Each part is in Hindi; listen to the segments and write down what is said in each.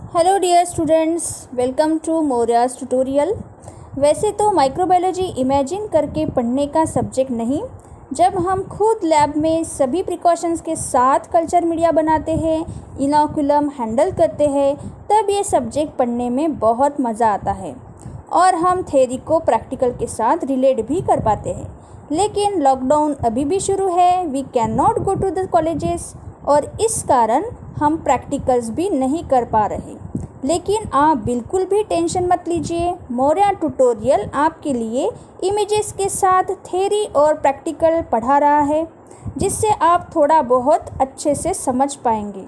Hello dear students, welcome to Maurya's tutorial. वैसे तो माइक्रोबायोलॉजी इमेजिन करके पढ़ने का सब्जेक्ट नहीं, जब हम खुद लैब में सभी प्रिकॉशंस के साथ कल्चर मीडिया बनाते हैं, इनोकुलम हैंडल करते हैं, तब ये सब्जेक्ट पढ़ने में बहुत मज़ा आता है और हम थ्योरी को प्रैक्टिकल के साथ रिलेट भी कर पाते हैं। लेकिन लॉकडाउन अभी भी शुरू है, we can not go to the colleges और इस कारण हम प्रैक्टिकल्स भी नहीं कर पा रहे। लेकिन आप बिल्कुल भी टेंशन मत लीजिए, मौर्या ट्यूटोरियल आपके लिए इमेजेस के साथ थ्योरी और प्रैक्टिकल पढ़ा रहा है, जिससे आप थोड़ा बहुत अच्छे से समझ पाएंगे।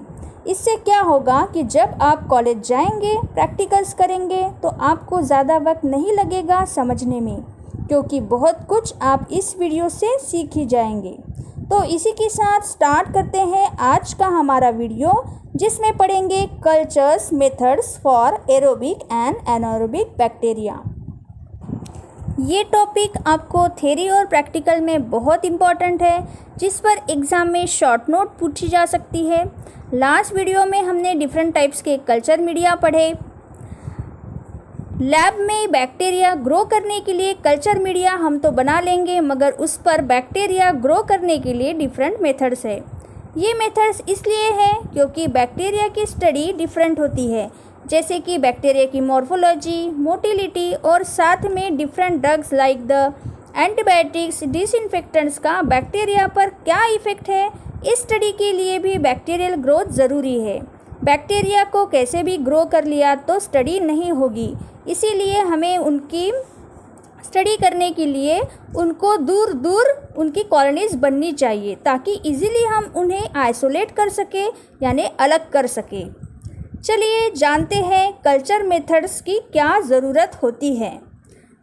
इससे क्या होगा कि जब आप कॉलेज जाएंगे, प्रैक्टिकल्स करेंगे, तो आपको ज़्यादा वक्त नहीं लगेगा समझने में, क्योंकि बहुत कुछ आप इस वीडियो से सीख ही जाएंगे। तो इसी के साथ स्टार्ट करते हैं आज का हमारा वीडियो, जिसमें पढ़ेंगे cultures methods for aerobic and anaerobic bacteria. ये टॉपिक आपको थ्योरी और प्रैक्टिकल में बहुत इम्पॉर्टेंट है, जिस पर एग्ज़ाम में शॉर्ट नोट पूछी जा सकती है। लास्ट वीडियो में हमने डिफरेंट टाइप्स के कल्चर मीडिया पढ़े। लैब में बैक्टीरिया ग्रो करने के लिए कल्चर मीडिया हम तो बना लेंगे, मगर उस पर बैक्टीरिया ग्रो करने के लिए डिफरेंट मेथड्स है। ये मेथड्स इसलिए है क्योंकि बैक्टीरिया की स्टडी डिफरेंट होती है, जैसे कि बैक्टीरिया की मॉर्फोलॉजी, मोटिलिटी और साथ में different drugs like the antibiotics, disinfectants का बैक्टीरिया पर क्या इफ़ेक्ट है। इस स्टडी के लिए भी बैक्टीरियल ग्रोथ ज़रूरी है। बैक्टीरिया को कैसे भी ग्रो कर लिया तो स्टडी नहीं होगी, इसीलिए हमें उनकी स्टडी करने के लिए उनको दूर दूर उनकी कॉलोनीज़ बननी चाहिए, ताकि इजीली हम उन्हें आइसोलेट कर सके, यानी अलग कर सके। चलिए जानते हैं कल्चर मेथड्स की क्या ज़रूरत होती है।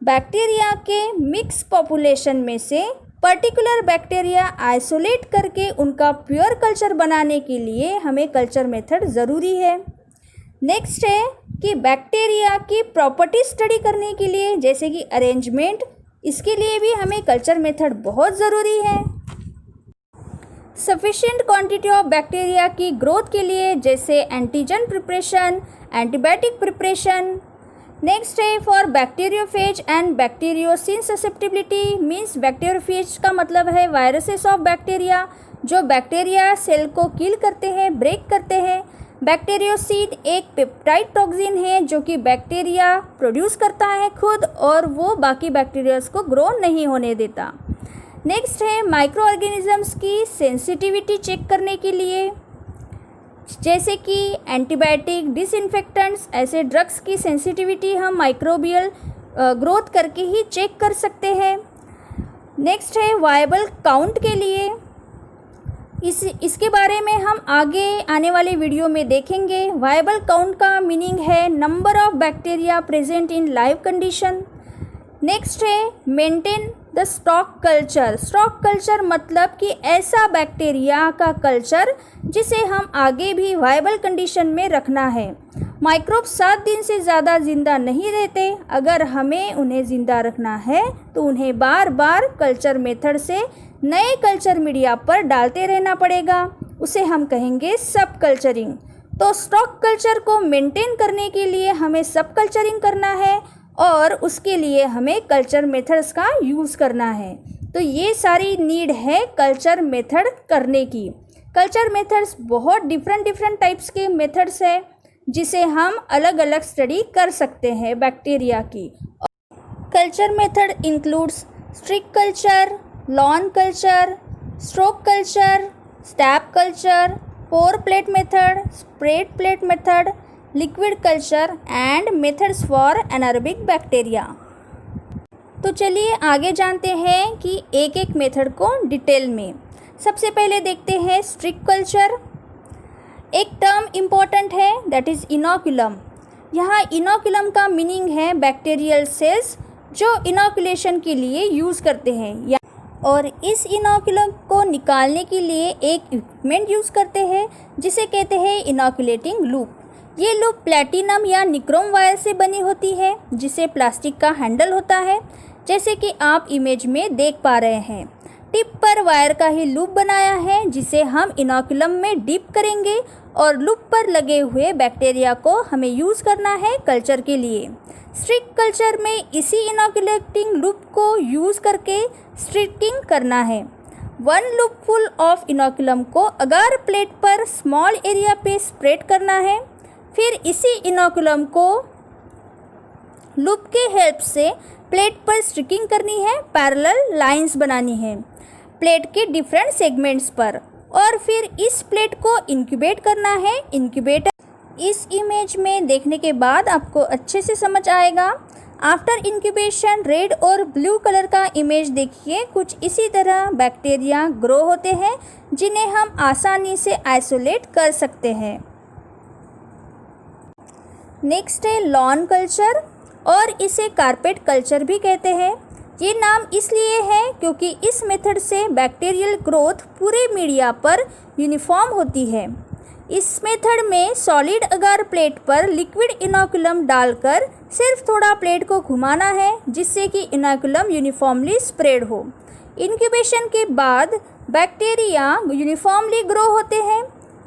बैक्टीरिया के मिक्स पॉपुलेशन में से पर्टिकुलर बैक्टीरिया आइसोलेट करके उनका प्योर कल्चर बनाने के लिए हमें कल्चर मेथड ज़रूरी है। नेक्स्ट है कि बैक्टीरिया की प्रॉपर्टी स्टडी करने के लिए, जैसे कि अरेंजमेंट, इसके लिए भी हमें कल्चर मेथड बहुत ज़रूरी है। सफिशिएंट क्वांटिटी ऑफ बैक्टीरिया की ग्रोथ के लिए, जैसे antigen preparation, antibiotic preparation. Next है for bacteriophage and bacteriocin susceptibility, means bacteriophage का मतलब है वायरसेस ऑफ बैक्टीरिया, जो बैक्टीरिया सेल को किल करते हैं, ब्रेक करते हैं। बैक्टीरियोसिड एक पेप्टाइड टॉक्सिन है जो कि बैक्टीरिया प्रोड्यूस करता है खुद, और वो बाकी बैक्टीरियाज को ग्रो नहीं होने देता। नेक्स्ट है माइक्रो ऑर्गेनिजम्स की सेंसिटिविटी चेक करने के लिए, जैसे कि एंटीबायोटिक, डिसइंफेक्टेंट्स, ऐसे ड्रग्स की सेंसिटिविटी हम माइक्रोबियल ग्रोथ करके ही चेक कर सकते हैं। नेक्स्ट है वायबल काउंट के लिए, इसके बारे में हम आगे आने वाले वीडियो में देखेंगे। वायबल काउंट का मीनिंग है number of bacteria present in live condition. Next है maintain the stock culture. Stock culture मतलब कि ऐसा बैक्टीरिया का कल्चर जिसे हम आगे भी वायबल कंडीशन में रखना है। माइक्रोब 7 दिन से ज़्यादा ज़िंदा नहीं रहते, अगर हमें उन्हें ज़िंदा रखना है तो उन्हें बार बार कल्चर मेथड से नए कल्चर मीडिया पर डालते रहना पड़ेगा, उसे हम कहेंगे सब कल्चरिंग। तो स्टॉक कल्चर को मेंटेन करने के लिए हमें सब कल्चरिंग करना है और उसके लिए हमें कल्चर मेथड्स का यूज़ करना है। तो ये सारी नीड है कल्चर मेथड करने की। कल्चर मेथड्स बहुत डिफरेंट टाइप्स के मेथड्स है, जिसे हम अलग अलग स्टडी कर सकते हैं बैक्टीरिया की। Culture method includes streak culture, lawn culture, stroke culture, stab culture, pour plate method, spread plate method, liquid culture and methods for anaerobic bacteria. तो चलिए आगे जानते हैं कि एक एक मेथड को डिटेल में। सबसे पहले देखते हैं स्ट्रिक कल्चर। एक टर्म इम्पॉर्टेंट है, दैट इज़ इनोकुलम। यहाँ इनोकुलम का मीनिंग है बैक्टीरियल सेल्स जो इनोकुलेशन के लिए यूज़ करते हैं, और इस इनोकुलम को निकालने के लिए एक इक्विपमेंट यूज़ करते हैं जिसे कहते हैं इनोकुलेटिंग लूप। ये लूप प्लैटिनम या निक्रोम वायर से बनी होती है, जिसे प्लास्टिक का हैंडल होता है, जैसे कि आप इमेज में देख पा रहे हैं। टिप पर वायर का ही लूप बनाया है, जिसे हम इनोकुलम में डिप करेंगे और लूप पर लगे हुए बैक्टीरिया को हमें यूज़ करना है कल्चर के लिए। स्ट्रिक कल्चर में इसी इनोकुलेटिंग लूप को यूज़ करके स्ट्रिकिंग करना है। 1 लूप फुल ऑफ इनोकुलम को अगार प्लेट पर स्मॉल एरिया पे स्प्रेड करना है। फिर इसी इनोकुलम को लूप के हेल्प से प्लेट पर स्ट्रिकिंग करनी है, पैरेलल लाइंस बनानी है प्लेट के डिफरेंट सेगमेंट्स पर, और फिर इस प्लेट को इंक्यूबेट करना है इंक्यूबेटर। इस इमेज में देखने के बाद आपको अच्छे से समझ आएगा। आफ्टर इंक्यूबेशन रेड और ब्लू कलर का इमेज देखिए, कुछ इसी तरह बैक्टीरिया ग्रो होते हैं जिन्हें हम आसानी से आइसोलेट कर सकते हैं। नेक्स्ट है लॉन कल्चर, और इसे कारपेट कल्चर भी कहते हैं। ये नाम इसलिए है क्योंकि इस मेथड से बैक्टीरियल ग्रोथ पूरे मीडिया पर यूनिफॉर्म होती है। इस मेथड में सॉलिड अगार प्लेट पर लिक्विड इनोकुलम डालकर सिर्फ थोड़ा प्लेट को घुमाना है जिससे कि इनोकुलम यूनिफॉर्मली स्प्रेड हो। इंक्यूबेशन के बाद बैक्टीरिया यूनिफॉर्मली ग्रो होते हैं।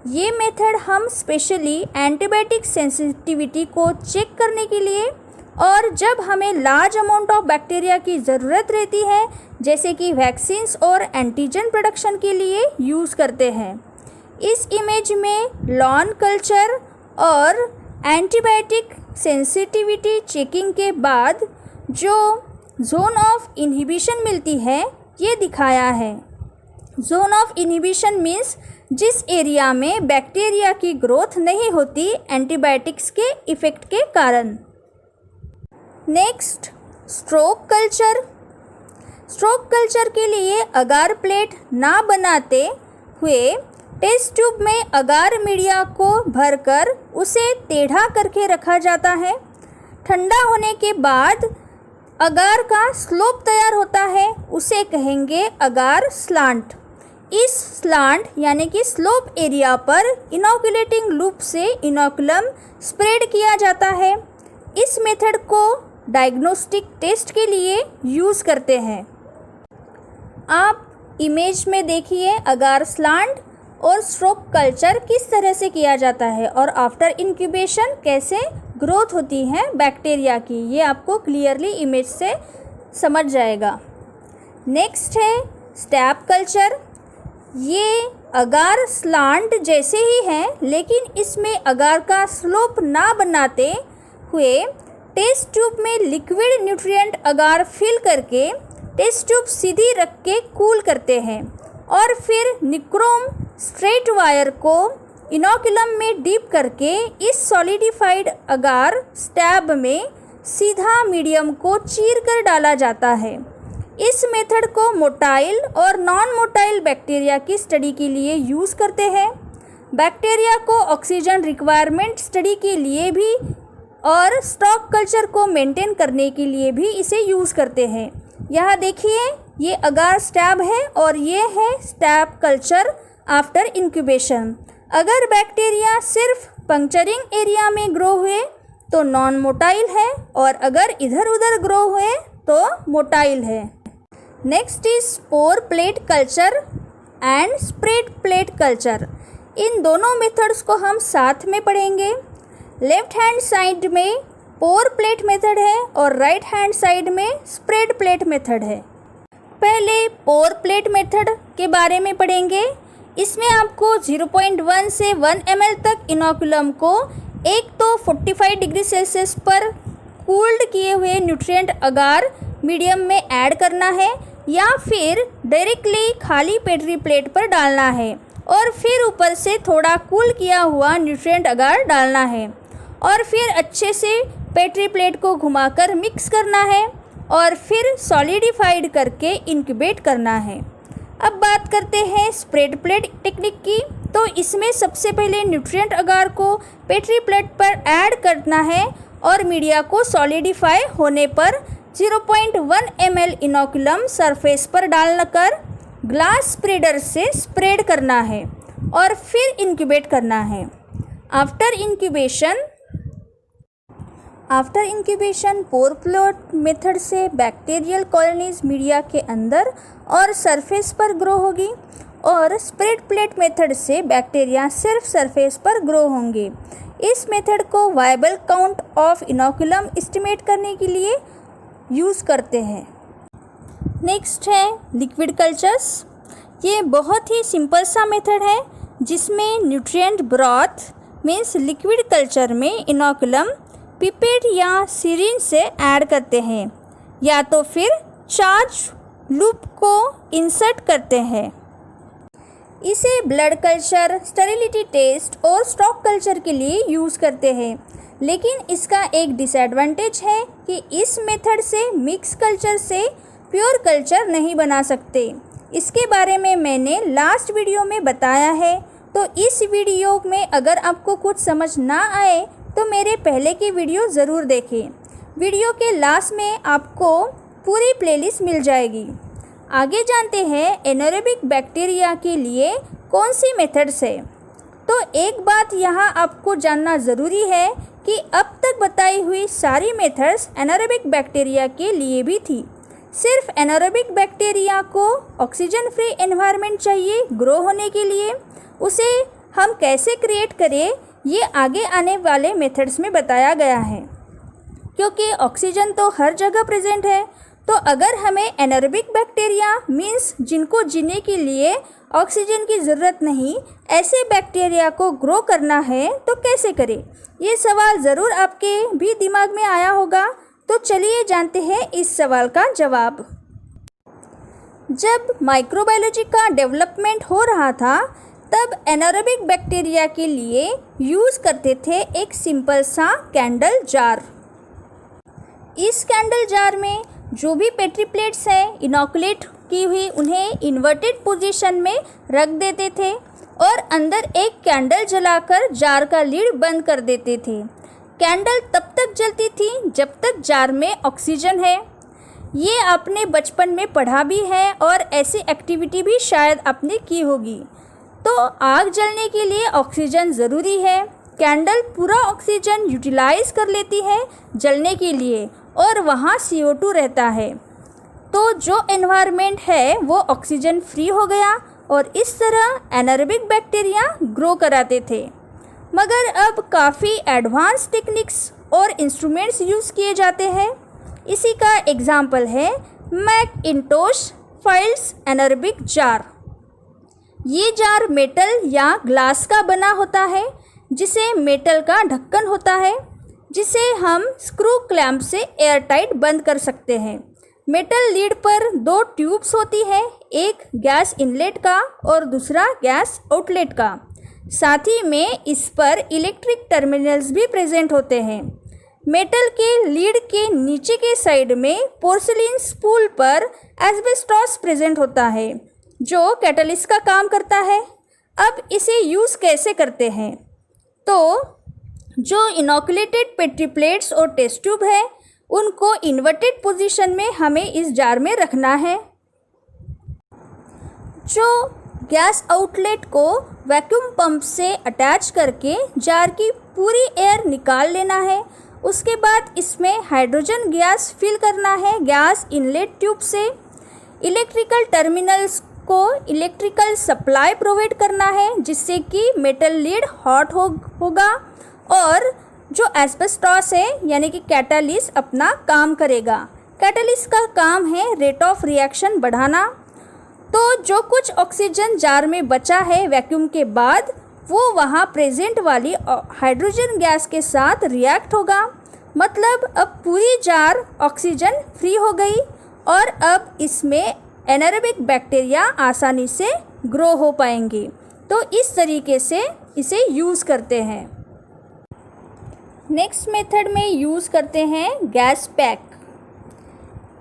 ये मेथड हम स्पेशली एंटीबायोटिक सेंसिटिविटी को चेक करने के लिए और जब हमें लार्ज अमाउंट ऑफ बैक्टीरिया की ज़रूरत रहती है, जैसे कि वैक्सीन्स और एंटीजन प्रोडक्शन के लिए यूज़ करते हैं। इस इमेज में लॉन कल्चर और एंटीबायोटिक सेंसिटिविटी चेकिंग के बाद जो जोन ऑफ इनहिबिशन मिलती है ये दिखाया है। जोन ऑफ इनहिबिशन मीन्स जिस एरिया में बैक्टीरिया की ग्रोथ नहीं होती एंटीबायोटिक्स के इफ़ेक्ट के कारण। Next stroke culture. Stroke culture के लिए अगार प्लेट ना बनाते हुए टेस्ट ट्यूब में अगार मीडिया को भरकर उसे टेढ़ा करके रखा जाता है। ठंडा होने के बाद अगार का स्लोप तैयार होता है, उसे कहेंगे अगार स्लांट। इस स्लांट यानी कि स्लोप एरिया पर इनोकुलेटिंग लूप से इनोकुलम स्प्रेड किया जाता है। इस मेथड को डायग्नोस्टिक टेस्ट के लिए यूज़ करते हैं। आप इमेज में देखिए अगार स्लांट और स्ट्रोक कल्चर किस तरह से किया जाता है और आफ्टर इंक्यूबेशन कैसे ग्रोथ होती है बैक्टीरिया की, ये आपको क्लियरली इमेज से समझ जाएगा। नेक्स्ट है स्टैप कल्चर। ये अगार स्लांट जैसे ही है लेकिन इसमें अगार का स्लोप ना बनाते हुए टेस्ट ट्यूब में लिक्विड न्यूट्रिएंट अगार फिल करके टेस्ट ट्यूब सीधी रख के कूल करते हैं और फिर निक्रोम स्ट्रेट वायर को इनोकुलम में डीप करके इस सॉलिडिफाइड अगार स्टैब में सीधा मीडियम को चीर कर डाला जाता है। इस मेथड को मोटाइल और नॉन मोटाइल बैक्टीरिया की स्टडी के लिए यूज़ करते हैं। बैक्टीरिया को ऑक्सीजन रिक्वायरमेंट स्टडी के लिए भी और स्टॉक कल्चर को मेंटेन करने के लिए भी इसे यूज़ करते हैं। यहाँ देखिए ये अगार स्टैब है और ये है स्टैब कल्चर आफ्टर इंक्यूबेशन। अगर बैक्टीरिया सिर्फ पंक्चरिंग एरिया में ग्रो हुए तो नॉन मोटाइल है और अगर इधर उधर ग्रो हुए तो मोटाइल है। Next is pour plate culture and spread plate culture. इन दोनों मेथड्स को हम साथ में पढ़ेंगे। लेफ्ट हैंड साइड में पोर प्लेट मेथड है और राइट हैंड साइड में स्प्रेड प्लेट मेथड है। पहले पोर प्लेट मेथड के बारे में पढ़ेंगे। इसमें आपको 0.1 से 1 ml तक इनोकुलम को एक तो 45 डिग्री सेल्सियस पर कूल्ड किए हुए न्यूट्रिएंट अगार मीडियम में ऐड करना है या फिर डायरेक्टली खाली पेट्री प्लेट पर डालना है और फिर ऊपर से थोड़ा कूल किया हुआ न्यूट्रिएंट अगार डालना है और फिर अच्छे से पेट्री प्लेट को घुमाकर मिक्स करना है और फिर सॉलिडिफाइड करके इंक्यूबेट करना है। अब बात करते हैं स्प्रेड प्लेट टेक्निक की। तो इसमें सबसे पहले न्यूट्रिएंट अगार को पेट्री प्लेट पर ऐड करना है और मीडिया को सॉलिडिफाई होने पर 0.1 ml इनोकुलम सरफेस पर डालकर ग्लास स्प्रेडर से स्प्रेड करना है और फिर इंक्यूबेट करना है। आफ्टर इंक्यूबेशन पोर प्लेट मेथड से बैक्टीरियल कॉलोनीज मीडिया के अंदर और सरफेस पर ग्रो होगी और स्प्रेड प्लेट मेथड से बैक्टीरिया सिर्फ सरफेस पर ग्रो होंगे। इस मेथड को viable count of inoculum estimate करने के लिए यूज़ करते हैं। नेक्स्ट है लिक्विड कल्चर्स। ये बहुत ही सिंपल सा मेथड है जिसमें nutrient broth means liquid culture में इनोकुलम पिपेट या सिरिंज से ऐड करते हैं या तो फिर चार्ज लूप को इंसर्ट करते हैं। इसे ब्लड कल्चर, स्टेरिलिटी टेस्ट और स्टॉक कल्चर के लिए यूज़ करते हैं, लेकिन इसका एक डिसएडवांटेज है कि इस मेथड से मिक्स कल्चर से प्योर कल्चर नहीं बना सकते। इसके बारे में मैंने लास्ट वीडियो में बताया है, तो इस वीडियो में अगर आपको कुछ समझ ना आए तो मेरे पहले की वीडियो ज़रूर देखें। वीडियो के लास्ट में आपको पूरी प्लेलिस्ट मिल जाएगी। आगे जानते हैं एनारोबिक बैक्टीरिया के लिए कौन सी मेथड्स है। तो एक बात यहाँ आपको जानना ज़रूरी है कि अब तक बताई हुई सारी मेथड्स एनारोबिक बैक्टीरिया के लिए भी थी। सिर्फ एनारोबिक बैक्टीरिया को ऑक्सीजन फ्री एनवायरनमेंट चाहिए ग्रो होने के लिए। उसे हम कैसे क्रिएट करें ये आगे आने वाले मेथड्स में बताया गया है। क्योंकि ऑक्सीजन तो हर जगह प्रेजेंट है, तो अगर हमें एनारोबिक बैक्टीरिया मीन्स जिनको जीने के लिए ऑक्सीजन की ज़रूरत नहीं, ऐसे बैक्टीरिया को ग्रो करना है तो कैसे करें? ये सवाल ज़रूर आपके भी दिमाग में आया होगा। तो चलिए जानते हैं इस सवाल का जवाब। जब माइक्रोबायोलॉजी का डेवलपमेंट हो रहा था तब एनारोबिक बैक्टीरिया के लिए यूज़ करते थे एक सिंपल सा कैंडल जार। इस कैंडल जार में जो भी पेट्री प्लेट्स हैं इनोकुलेट की हुई उन्हें इन्वर्टेड पोजीशन में रख देते थे और अंदर एक कैंडल जलाकर जार का लीड बंद कर देते थे। कैंडल तब तक जलती थी जब तक जार में ऑक्सीजन है। ये आपने बचपन में पढ़ा भी है और ऐसी एक्टिविटी भी शायद आपने की होगी। तो आग जलने के लिए ऑक्सीजन ज़रूरी है। कैंडल पूरा ऑक्सीजन यूटिलाइज कर लेती है जलने के लिए और वहाँ CO2 रहता है। तो जो एनवायरनमेंट है वो ऑक्सीजन फ्री हो गया और इस तरह एनारोबिक बैक्टीरिया ग्रो कराते थे। मगर अब काफ़ी एडवांस टेक्निक्स और इंस्ट्रूमेंट्स यूज़ किए जाते हैं। इसी का एग्जाम्पल है मैकिन्टोश फाइल्स एनारोबिक जार। ये जार मेटल या ग्लास का बना होता है जिसे मेटल का ढक्कन होता है जिसे हम स्क्रू क्लैंप से एयरटाइट बंद कर सकते हैं। मेटल लीड पर 2 ट्यूब्स होती है, एक गैस इनलेट का और दूसरा गैस आउटलेट का। साथ ही में इस पर इलेक्ट्रिक टर्मिनल्स भी प्रेजेंट होते हैं। मेटल के लीड के नीचे के साइड में पोर्सिलिन स्पूल पर एस्बेस्टॉस प्रेजेंट होता है जो कैटलिस्ट का काम करता है। अब इसे यूज़ कैसे करते हैं? तो जो इनोकुलेटेड पेट्री प्लेट्स और टेस्ट ट्यूब है उनको इन्वर्टेड पोजीशन में हमें इस जार में रखना है। जो गैस आउटलेट को वैक्यूम पंप से अटैच करके जार की पूरी एयर निकाल लेना है। उसके बाद इसमें हाइड्रोजन गैस फिल करना है गैस इनलेट ट्यूब से। इलेक्ट्रिकल टर्मिनल्स को इलेक्ट्रिकल सप्लाई प्रोवाइड करना है जिससे कि मेटल लीड हॉट होगा और जो एस्बेस्टॉस है यानी कि कैटालिस्ट अपना काम करेगा। कैटालिस्ट का काम है रेट ऑफ रिएक्शन बढ़ाना। तो जो कुछ ऑक्सीजन जार में बचा है वैक्यूम के बाद वो वहाँ प्रेजेंट वाली हाइड्रोजन गैस के साथ रिएक्ट होगा। मतलब अब पूरी जार ऑक्सीजन फ्री हो गई और अब इसमें एनारोबिक बैक्टीरिया आसानी से ग्रो हो पाएंगे। तो इस तरीके से इसे यूज़ करते हैं। नेक्स्ट मेथड में यूज़ करते हैं गैस पैक।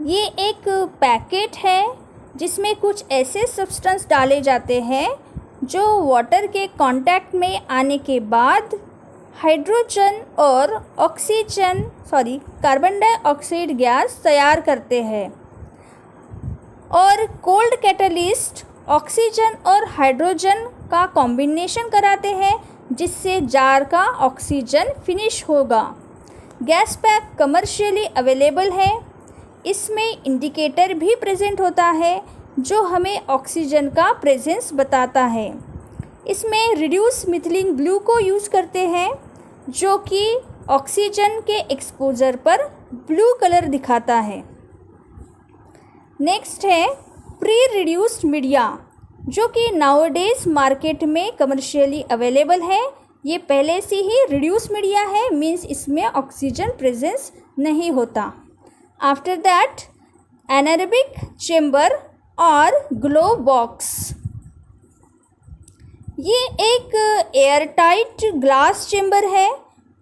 ये एक पैकेट है जिसमें कुछ ऐसे सब्सटेंस डाले जाते हैं जो वाटर के कांटेक्ट में आने के बाद हाइड्रोजन और कार्बन डाइऑक्साइड गैस तैयार करते हैं और कोल्ड कैटलिस्ट ऑक्सीजन और हाइड्रोजन का कॉम्बिनेशन कराते हैं जिससे जार का ऑक्सीजन फिनिश होगा। गैस पैक कमर्शियली अवेलेबल है। इसमें इंडिकेटर भी प्रेजेंट होता है जो हमें ऑक्सीजन का प्रेजेंस बताता है। इसमें रिड्यूस मिथिलीन ब्लू को यूज़ करते हैं जो कि ऑक्सीजन के एक्सपोजर पर ब्लू कलर दिखाता है। नेक्स्ट है प्री रिड्यूस्ड मीडिया, जो कि नाउअडेज मार्केट में कमर्शियली अवेलेबल है। ये पहले से ही रिड्यूस मीडिया है, मीन्स इसमें ऑक्सीजन प्रेजेंस नहीं होता। आफ्टर दैट एनारोबिक चेम्बर और ग्लो बॉक्स, ये एक एयर टाइट ग्लास चेम्बर है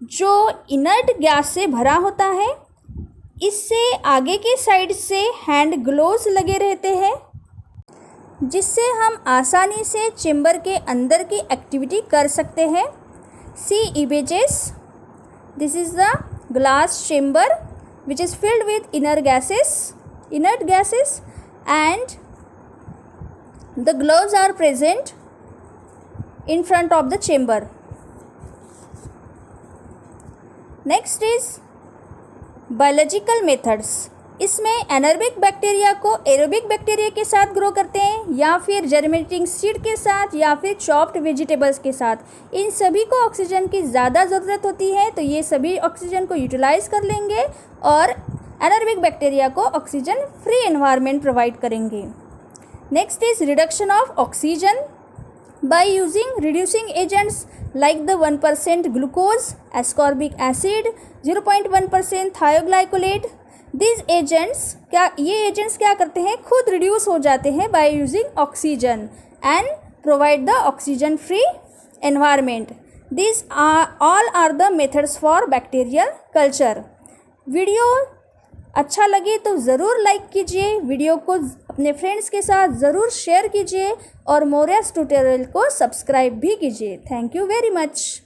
जो इनर्ट गैस से भरा होता है। इससे आगे के साइड से हैंड ग्लोव्स लगे रहते हैं जिससे हम आसानी से चेम्बर के अंदर की एक्टिविटी कर सकते हैं। See images, this is the glass chamber which is filled with inert gases and the gloves are present in front of the chamber. Next is biological methods. इसमें एनारोबिक बैक्टीरिया को एरोबिक बैक्टीरिया के साथ ग्रो करते हैं या फिर जर्मिनेटिंग सीड के साथ या फिर चॉप्ड वेजिटेबल्स के साथ। इन सभी को ऑक्सीजन की ज़्यादा ज़रूरत होती है, तो ये सभी ऑक्सीजन को यूटिलाइज कर लेंगे और एनारोबिक बैक्टीरिया को ऑक्सीजन फ्री एनवायरनमेंट प्रोवाइड करेंगे। Next is reduction of oxygen by using reducing agents like the 1% glucose, ascorbic acid, 0.1% thioglycolate. These agents ये एजेंट्स क्या करते हैं, खुद रिड्यूस हो जाते हैं by using oxygen and provide the oxygen free environment. These all are the methods for bacterial culture. Video अच्छा लगे तो ज़रूर लाइक कीजिए, वीडियो को अपने फ्रेंड्स के साथ ज़रूर शेयर कीजिए और मोरियस ट्यूटोरियल को सब्सक्राइब भी कीजिए. Thank you very much.